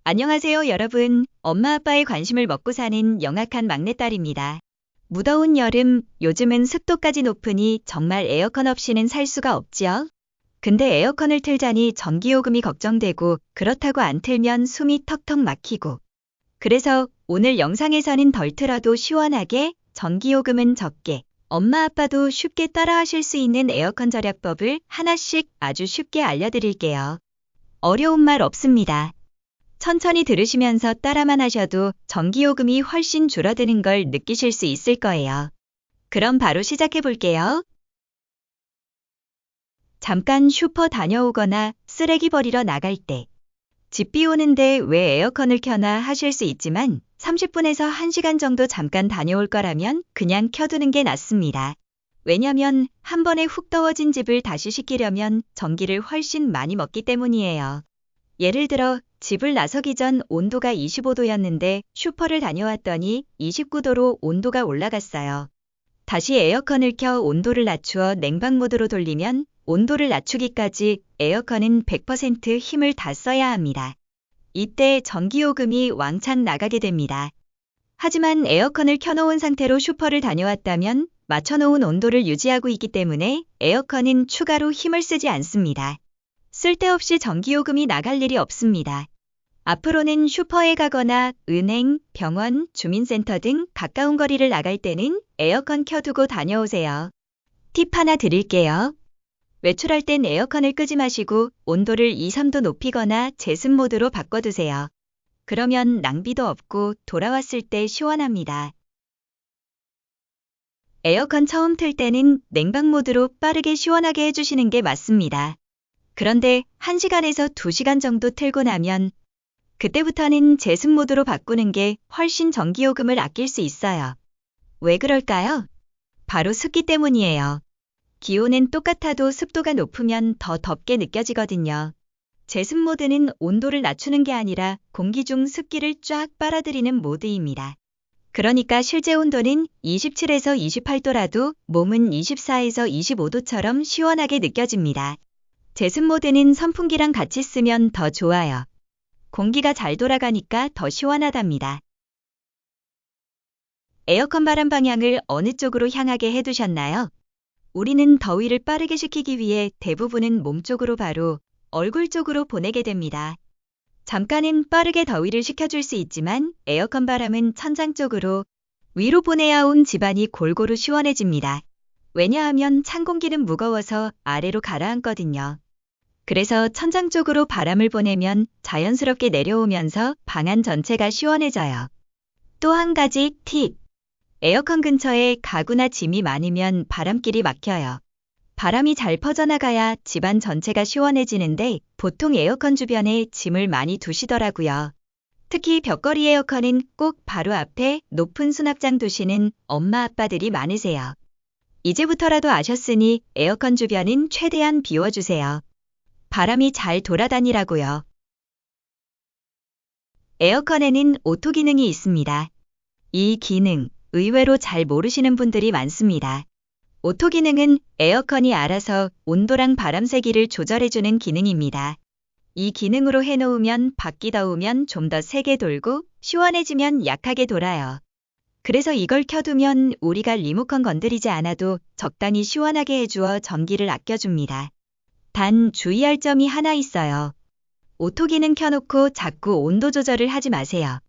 안녕하세요, 여러분. 엄마 아빠의 관심을 먹고 사는 영악한 막내딸입니다. 무더운 여름, 요즘은 습도까지 높으니 정말 에어컨 없이는 살 수가 없지요? 근데 에어컨을 틀자니 전기요금이 걱정되고 그렇다고 안 틀면 숨이 턱턱 막히고. 그래서 오늘 영상에서는 덜 틀어도 시원하게, 전기요금은 적게, 엄마 아빠도 쉽게 따라하실 수 있는 에어컨 절약법을 하나씩 아주 쉽게 알려드릴게요. 어려운 말 없습니다. 천천히 들으시면서 따라만 하셔도 전기요금이 훨씬 줄어드는 걸 느끼실 수 있을 거예요. 그럼 바로 시작해 볼게요. 잠깐 슈퍼 다녀오거나 쓰레기 버리러 나갈 때, 집 비오는데 왜 에어컨을 켜나 하실 수 있지만 30분에서 1시간 정도 잠깐 다녀올 거라면 그냥 켜두는 게 낫습니다. 왜냐면 한 번에 훅 더워진 집을 다시 식히려면 전기를 훨씬 많이 먹기 때문이에요. 예를 들어 집을 나서기 전 온도가 25도였는데 슈퍼를 다녀왔더니 29도로 온도가 올라갔어요. 다시 에어컨을 켜 온도를 낮추어 냉방 모드로 돌리면 온도를 낮추기까지 에어컨은 100% 힘을 다 써야 합니다. 이때 전기요금이 왕창 나가게 됩니다. 하지만 에어컨을 켜놓은 상태로 슈퍼를 다녀왔다면 맞춰놓은 온도를 유지하고 있기 때문에 에어컨은 추가로 힘을 쓰지 않습니다. 쓸데없이 전기요금이 나갈 일이 없습니다. 앞으로는 슈퍼에 가거나 은행, 병원, 주민센터 등 가까운 거리를 나갈 때는 에어컨 켜두고 다녀오세요. 팁 하나 드릴게요. 외출할 땐 에어컨을 끄지 마시고 온도를 2, 3도 높이거나 제습 모드로 바꿔두세요. 그러면 낭비도 없고 돌아왔을 때 시원합니다. 에어컨 처음 틀 때는 냉방 모드로 빠르게 시원하게 해주시는 게 맞습니다. 그런데 1시간에서 2시간 정도 틀고 나면 그때부터는 제습 모드로 바꾸는 게 훨씬 전기요금을 아낄 수 있어요. 왜 그럴까요? 바로 습기 때문이에요. 기온은 똑같아도 습도가 높으면 더 덥게 느껴지거든요. 제습 모드는 온도를 낮추는 게 아니라 공기 중 습기를 쫙 빨아들이는 모드입니다. 그러니까 실제 온도는 27에서 28도라도 몸은 24에서 25도처럼 시원하게 느껴집니다. 제습 모드는 선풍기랑 같이 쓰면 더 좋아요. 공기가 잘 돌아가니까 더 시원하답니다. 에어컨 바람 방향을 어느 쪽으로 향하게 해두셨나요? 우리는 더위를 빠르게 식히기 위해 대부분은 몸 쪽으로 바로 얼굴 쪽으로 보내게 됩니다. 잠깐은 빠르게 더위를 식혀줄 수 있지만 에어컨 바람은 천장 쪽으로 위로 보내야 온 집안이 골고루 시원해집니다. 왜냐하면 찬 공기는 무거워서 아래로 가라앉거든요. 그래서 천장 쪽으로 바람을 보내면 자연스럽게 내려오면서 방안 전체가 시원해져요. 또 한 가지 팁. 에어컨 근처에 가구나 짐이 많으면 바람길이 막혀요. 바람이 잘 퍼져나가야 집안 전체가 시원해지는데 보통 에어컨 주변에 짐을 많이 두시더라고요. 특히 벽걸이 에어컨은 꼭 바로 앞에 높은 수납장 두시는 엄마 아빠들이 많으세요. 이제부터라도 아셨으니 에어컨 주변은 최대한 비워주세요. 바람이 잘 돌아다니라고요. 에어컨에는 오토 기능이 있습니다. 이 기능 의외로 잘 모르시는 분들이 많습니다. 오토 기능은 에어컨이 알아서 온도랑 바람 세기를 조절해주는 기능입니다. 이 기능으로 해놓으면 밖이 더우면 좀 더 세게 돌고 시원해지면 약하게 돌아요. 그래서 이걸 켜두면 우리가 리모컨 건드리지 않아도 적당히 시원하게 해주어 전기를 아껴줍니다. 단 주의할 점이 하나 있어요. 오토 기능 켜놓고 자꾸 온도 조절을 하지 마세요.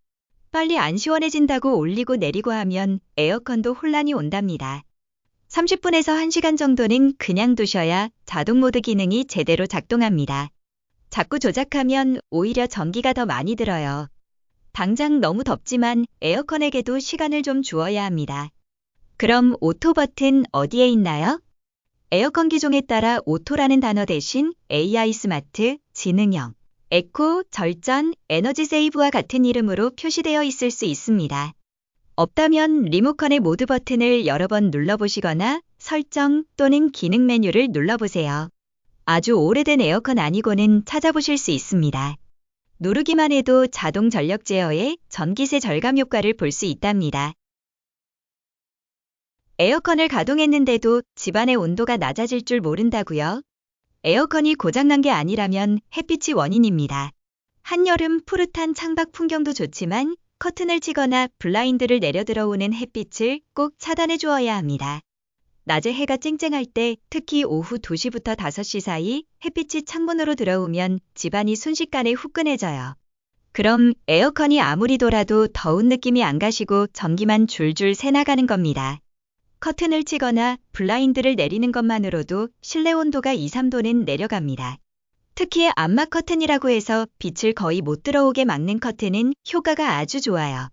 빨리 안 시원해진다고 올리고 내리고 하면 에어컨도 혼란이 온답니다. 30분에서 1시간 정도는 그냥 두셔야 자동 모드 기능이 제대로 작동합니다. 자꾸 조작하면 오히려 전기가 더 많이 들어요. 당장 너무 덥지만 에어컨에게도 시간을 좀 주어야 합니다. 그럼 오토 버튼 어디에 있나요? 에어컨 기종에 따라 오토라는 단어 대신 AI 스마트, 지능형, 에코, 절전, 에너지 세이브와 같은 이름으로 표시되어 있을 수 있습니다. 없다면 리모컨의 모드 버튼을 여러 번 눌러보시거나 설정 또는 기능 메뉴를 눌러보세요. 아주 오래된 에어컨 아니고는 찾아보실 수 있습니다. 누르기만 해도 자동 전력 제어에 전기세 절감 효과를 볼 수 있답니다. 에어컨을 가동했는데도 집안의 온도가 낮아질 줄 모른다고요? 에어컨이 고장난 게 아니라면 햇빛이 원인입니다. 한여름 푸릇한 창밖 풍경도 좋지만 커튼을 치거나 블라인드를 내려 들어오는 햇빛을 꼭 차단해 주어야 합니다. 낮에 해가 쨍쨍할 때 특히 오후 2시부터 5시 사이 햇빛이 창문으로 들어오면 집안이 순식간에 후끈해져요. 그럼 에어컨이 아무리 돌아도 더운 느낌이 안 가시고 전기만 줄줄 새나가는 겁니다. 커튼을 치거나 블라인드를 내리는 것만으로도 실내 온도가 2, 3도는 내려갑니다. 특히 암막 커튼이라고 해서 빛을 거의 못 들어오게 막는 커튼은 효과가 아주 좋아요.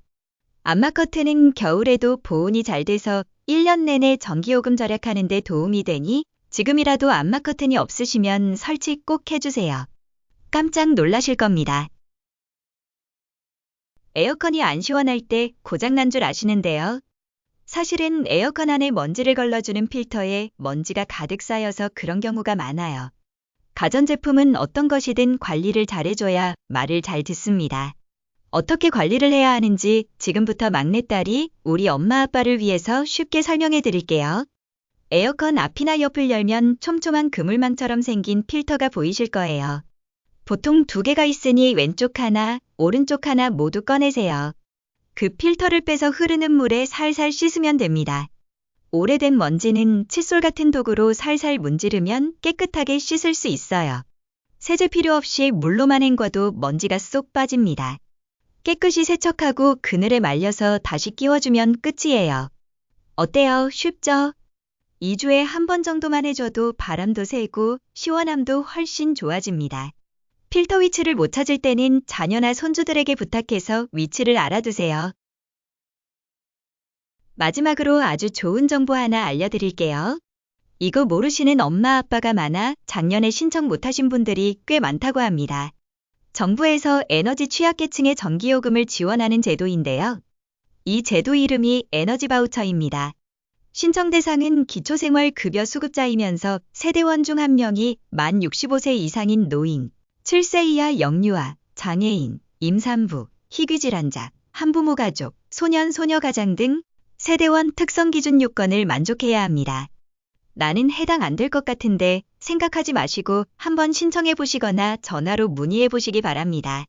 암막 커튼은 겨울에도 보온이 잘 돼서 1년 내내 전기요금 절약하는 데 도움이 되니 지금이라도 암막 커튼이 없으시면 설치 꼭 해주세요. 깜짝 놀라실 겁니다. 에어컨이 안 시원할 때 고장난 줄 아시는데요. 사실은 에어컨 안에 먼지를 걸러주는 필터에 먼지가 가득 쌓여서 그런 경우가 많아요. 가전제품은 어떤 것이든 관리를 잘해줘야 말을 잘 듣습니다. 어떻게 관리를 해야 하는지 지금부터 막내딸이 우리 엄마 아빠를 위해서 쉽게 설명해 드릴게요. 에어컨 앞이나 옆을 열면 촘촘한 그물망처럼 생긴 필터가 보이실 거예요. 보통 2개가 있으니 왼쪽 하나, 오른쪽 하나 모두 꺼내세요. 그 필터를 빼서 흐르는 물에 살살 씻으면 됩니다. 오래된 먼지는 칫솔 같은 도구로 살살 문지르면 깨끗하게 씻을 수 있어요. 세제 필요 없이 물로만 헹궈도 먼지가 쏙 빠집니다. 깨끗이 세척하고 그늘에 말려서 다시 끼워주면 끝이에요. 어때요? 쉽죠? 2주에 한 번 정도만 해줘도 바람도 새고 시원함도 훨씬 좋아집니다. 필터 위치를 못 찾을 때는 자녀나 손주들에게 부탁해서 위치를 알아두세요. 마지막으로 아주 좋은 정보 하나 알려드릴게요. 이거 모르시는 엄마 아빠가 많아 작년에 신청 못하신 분들이 꽤 많다고 합니다. 정부에서 에너지 취약계층의 전기요금을 지원하는 제도인데요. 이 제도 이름이 에너지 바우처입니다. 신청 대상은 기초생활급여 수급자이면서 세대원 중 1명이 만 65세 이상인 노인, 7세 이하 영유아, 장애인, 임산부, 희귀질환자, 한부모 가족, 소년, 소녀 가장 등 세대원 특성 기준 요건을 만족해야 합니다. 나는 해당 안 될 것 같은데 생각하지 마시고 한번 신청해 보시거나 전화로 문의해 보시기 바랍니다.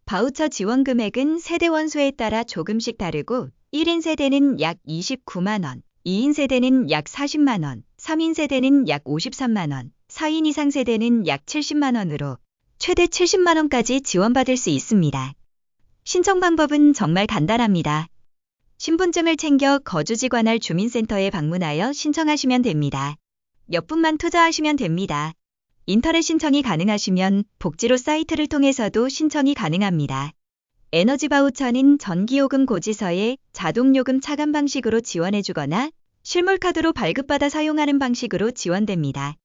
바우처 지원 금액은 세대원 수에 따라 조금씩 다르고 1인 세대는 약 29만 원, 2인 세대는 약 40만 원, 3인 세대는 약 53만 원, 4인 이상 세대는 약 70만 원으로 최대 70만 원까지 지원받을 수 있습니다. 신청 방법은 정말 간단합니다. 신분증을 챙겨 거주지 관할 주민센터에 방문하여 신청하시면 됩니다. 몇 분만 투자하시면 됩니다. 인터넷 신청이 가능하시면 복지로 사이트를 통해서도 신청이 가능합니다. 에너지 바우처는 전기요금 고지서에 자동요금 차감 방식으로 지원해주거나 실물카드로 발급받아 사용하는 방식으로 지원됩니다.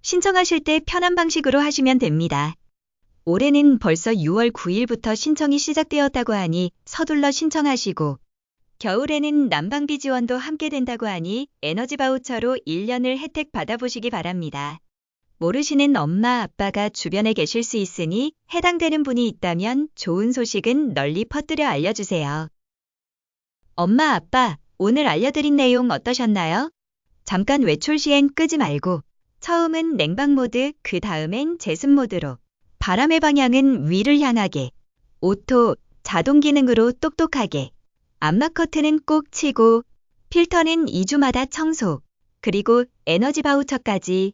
신청하실 때 편한 방식으로 하시면 됩니다. 올해는 벌써 6월 9일부터 신청이 시작되었다고 하니 서둘러 신청하시고 겨울에는 난방비 지원도 함께 된다고 하니 에너지 바우처로 1년을 혜택 받아보시기 바랍니다. 모르시는 엄마 아빠가 주변에 계실 수 있으니 해당되는 분이 있다면 좋은 소식은 널리 퍼뜨려 알려주세요. 엄마 아빠, 오늘 알려드린 내용 어떠셨나요? 잠깐 외출 시엔 끄지 말고 처음은 냉방 모드, 그 다음엔 제습 모드로 바람의 방향은 위를 향하게 오토, 자동 기능으로 똑똑하게 암막 커튼은 꼭 치고 필터는 2주마다 청소 그리고 에너지 바우처까지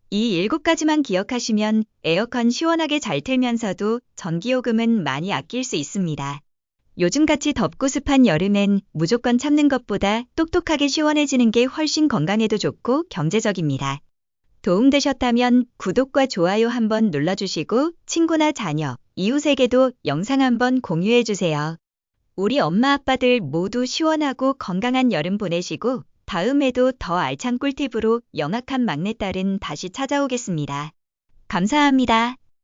이 7가지만 기억하시면 에어컨 시원하게 잘 틀면서도 전기요금은 많이 아낄 수 있습니다. 요즘같이 덥고 습한 여름엔 무조건 참는 것보다 똑똑하게 시원해지는 게 훨씬 건강에도 좋고 경제적입니다. 도움되셨다면 구독과 좋아요 한번 눌러주시고 친구나 자녀, 이웃에게도 영상 한번 공유해주세요. 우리 엄마 아빠들 모두 시원하고 건강한 여름 보내시고 다음에도 더 알찬 꿀팁으로 영악한 막내딸은 다시 찾아오겠습니다. 감사합니다.